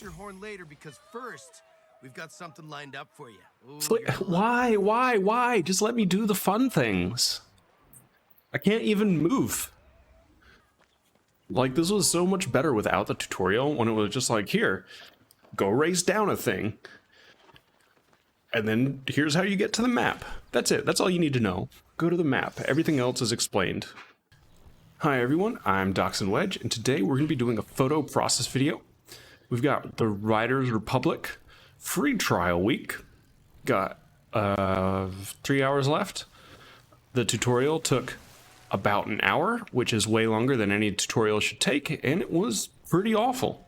toot your horn later because first, we've got something lined up for you. Ooh, Why? Just let me do the fun things. I can't even move. Like, this was so much better without the tutorial, when it was just like, here, go race down a thing. And then here's how you get to the map. That's it. That's all you need to know. Go to the map. Everything else is explained. Hi everyone, I'm Dachshund Wedge, and today we're going to be doing a photo process video. We've got the Riders Republic free trial week. Got 3 hours left. The tutorial took about an hour, which is way longer than any tutorial should take, and it was pretty awful.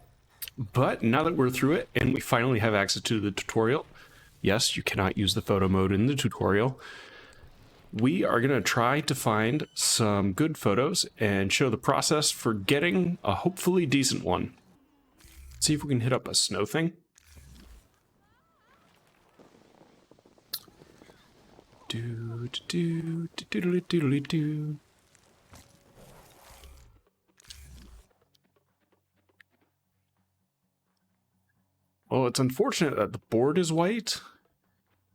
But now that we're through it and we finally have access to the tutorial, yes, you cannot use the photo mode in the tutorial, we are going to try to find some good photos and show the process for getting a hopefully decent one. See if we can hit up a snow thing. Do. Well, it's unfortunate that the board is white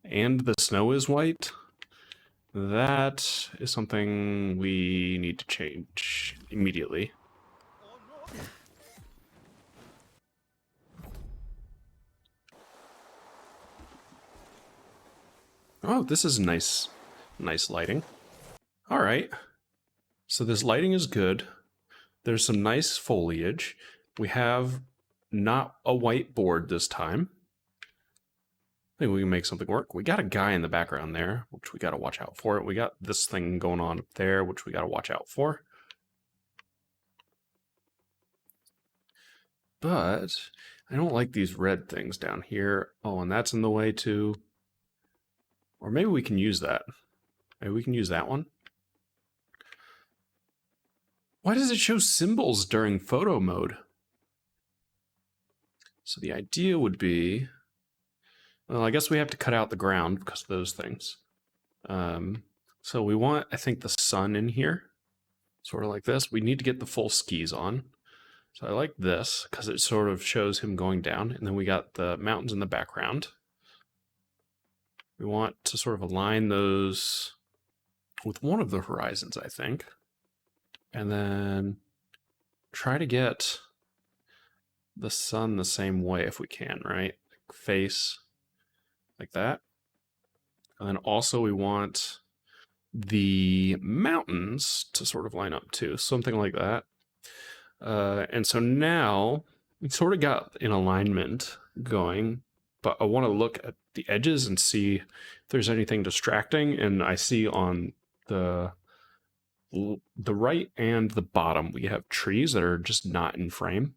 and the snow is white. That is something we need to change immediately. Oh, this is nice lighting. All right. So this lighting is good. There's some nice foliage. We have not a white board this time. I think we can make something work. We got a guy in the background there, which we got to watch out for. We got this thing going on up there, which we got to watch out for. But I don't like these red things down here. Oh, and that's in the way too. Or maybe we can use that. Maybe we can use that one. Why does it show symbols during photo mode? So the idea would be... Well, I guess we have to cut out the ground because of those things. So we want, I think, the sun in here. Sort of like this. We need to get the full skis on. So I like this because it sort of shows him going down. And then we got the mountains in the background. We want to sort of align those with one of the horizons, I think. And then try to get the sun the same way if we can, right? Face like that. And then also we want the mountains to sort of line up too, something like that. And so now we sort of got an alignment going, but I want to look at the edges and see if there's anything distracting. And I see on the right and the bottom, we have trees that are just not in frame,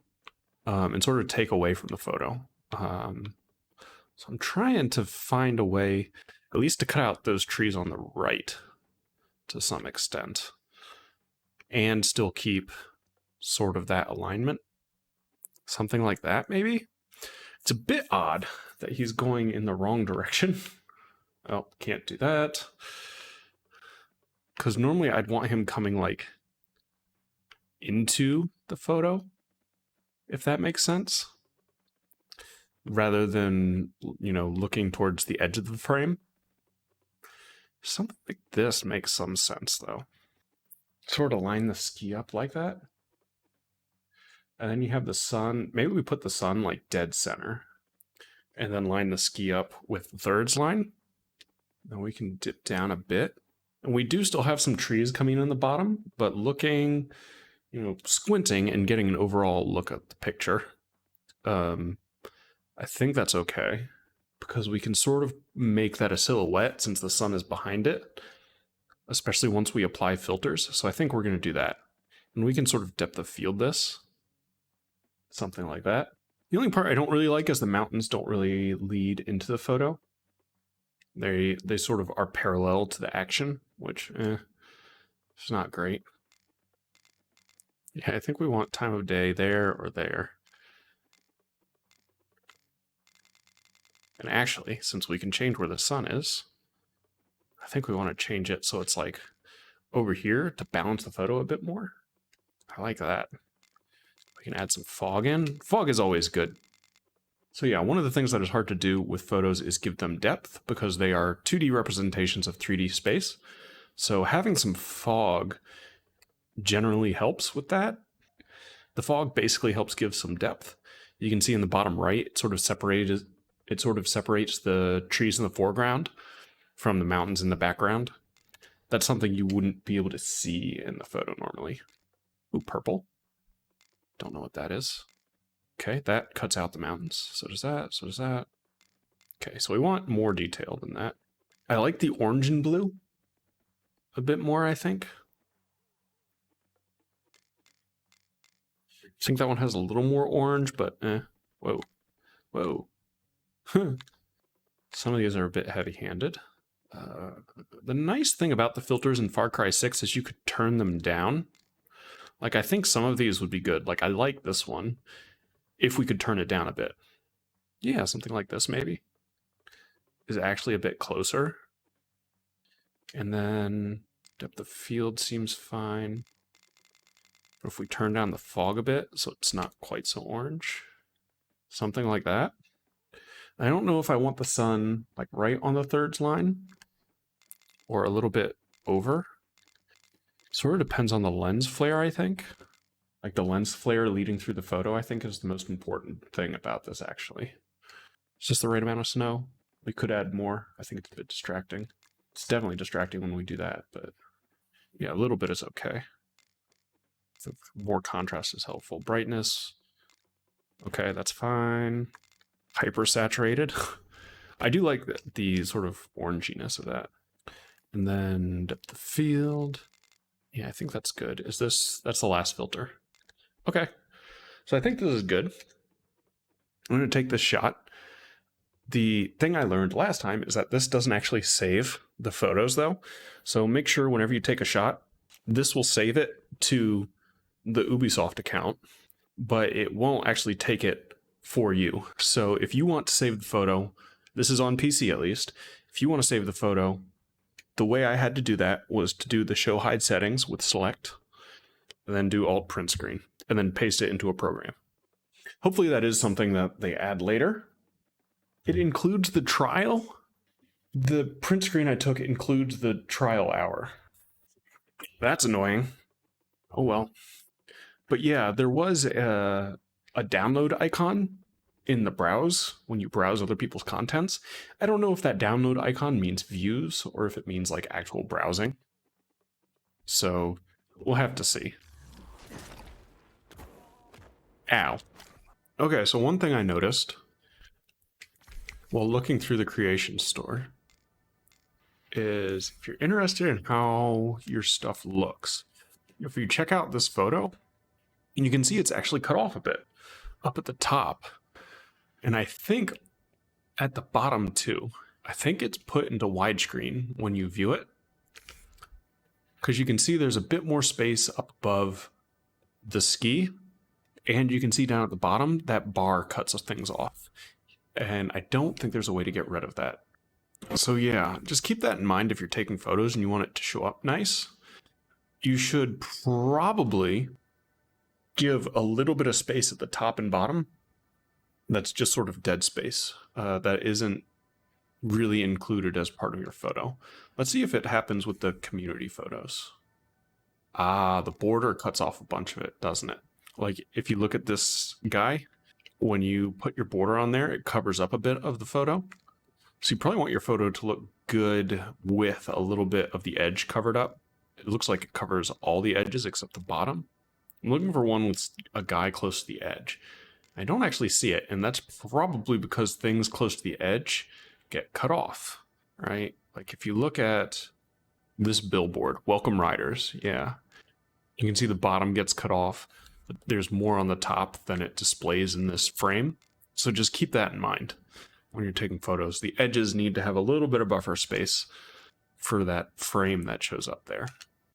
and sort of take away from the photo. So I'm trying to find a way, at least to cut out those trees on the right to some extent, and still keep sort of that alignment. Something like that, maybe? It's a bit odd that he's going in the wrong direction. Oh, can't do that. Because normally I'd want him coming, like, into the photo, if that makes sense. Rather than, you know, looking towards the edge of the frame. Something like this makes some sense, though. Sort of line the ski up like that. And then you have the sun. Maybe we put the sun, like, dead center. And then line the ski up with the thirds line. Then we can dip down a bit. And we do still have some trees coming in the bottom, but looking, you know, squinting and getting an overall look at the picture. I think that's okay, because we can sort of make that a silhouette since the sun is behind it, especially once we apply filters. So I think we're going to do that. And we can sort of depth of field this. Something like that. The only part I don't really like is the mountains don't really lead into the photo. They sort of are parallel to the action, which, it's not great. Yeah, I think we want time of day there or there. And actually, since we can change where the sun is, I think we want to change it so it's like over here to balance the photo a bit more. I like that. We can add some fog in. Fog is always good. So yeah, one of the things that is hard to do with photos is give them depth because they are 2D representations of 3D space. So having some fog generally helps with that. The fog basically helps give some depth. You can see in the bottom right, it sort of separates the trees in the foreground from the mountains in the background. That's something you wouldn't be able to see in the photo normally. Ooh, purple. Don't know what that is. Okay, that cuts out the mountains. So does that, so does that. Okay, so we want more detail than that. I like the orange and blue a bit more, I think. I think that one has a little more orange, but whoa, whoa. Some of these are a bit heavy-handed. The nice thing about the filters in Far Cry 6 is you could turn them down. Like, I think some of these would be good. Like, I like this one, if we could turn it down a bit. Yeah, something like this, maybe. Is actually a bit closer. And then depth of field seems fine. But if we turn down the fog a bit, so it's not quite so orange. Something like that. I don't know if I want the sun like right on the thirds line or a little bit over. Sort of depends on the lens flare, I think. Like the lens flare leading through the photo, I think is the most important thing about this, actually. It's just the right amount of snow. We could add more. I think it's a bit distracting. It's definitely distracting when we do that, but yeah, a little bit is okay. So more contrast is helpful. Brightness. Okay, that's fine. Hyper-saturated. I do like the sort of oranginess of that. And then depth of field. Yeah, I think that's good. That's the last filter. Okay. So I think this is good. I'm going to take this shot. The thing I learned last time is that this doesn't actually save the photos, though. So make sure whenever you take a shot, this will save it to the Ubisoft account, but it won't actually take it for you. So if you want to save the photo, this is on PC at least, if you want to save the photo, the way I had to do that was to do the show hide settings with select, and then do alt print screen, and then paste it into a program. Hopefully that is something that they add later. It includes the trial. The print screen I took includes the trial hour. That's annoying. Oh well. But yeah, there was a download icon in the browse when you browse other people's contents. I don't know if that download icon means views or if it means like actual browsing. So we'll have to see. Ow. Okay, so one thing I noticed while looking through the creation store is if you're interested in how your stuff looks, if you check out this photo, and you can see it's actually cut off a bit up at the top. And I think at the bottom too. I think it's put into widescreen when you view it, because you can see there's a bit more space up above the ski, and you can see down at the bottom that bar cuts things off. And I don't think there's a way to get rid of that. So yeah, just keep that in mind if you're taking photos and you want it to show up nice. You should probably give a little bit of space at the top and bottom. That's just sort of dead space. That isn't really included as part of your photo. Let's see if it happens with the community photos. Ah, the border cuts off a bunch of it, doesn't it? Like if you look at this guy, when you put your border on there, it covers up a bit of the photo. So you probably want your photo to look good with a little bit of the edge covered up. It looks like it covers all the edges except the bottom. I'm looking for one with a guy close to the edge. I don't actually see it, and that's probably because things close to the edge get cut off, right? Like if you look at this billboard, Welcome Riders, yeah. You can see the bottom gets cut off, but there's more on the top than it displays in this frame. So just keep that in mind when you're taking photos. The edges need to have a little bit of buffer space for that frame that shows up there.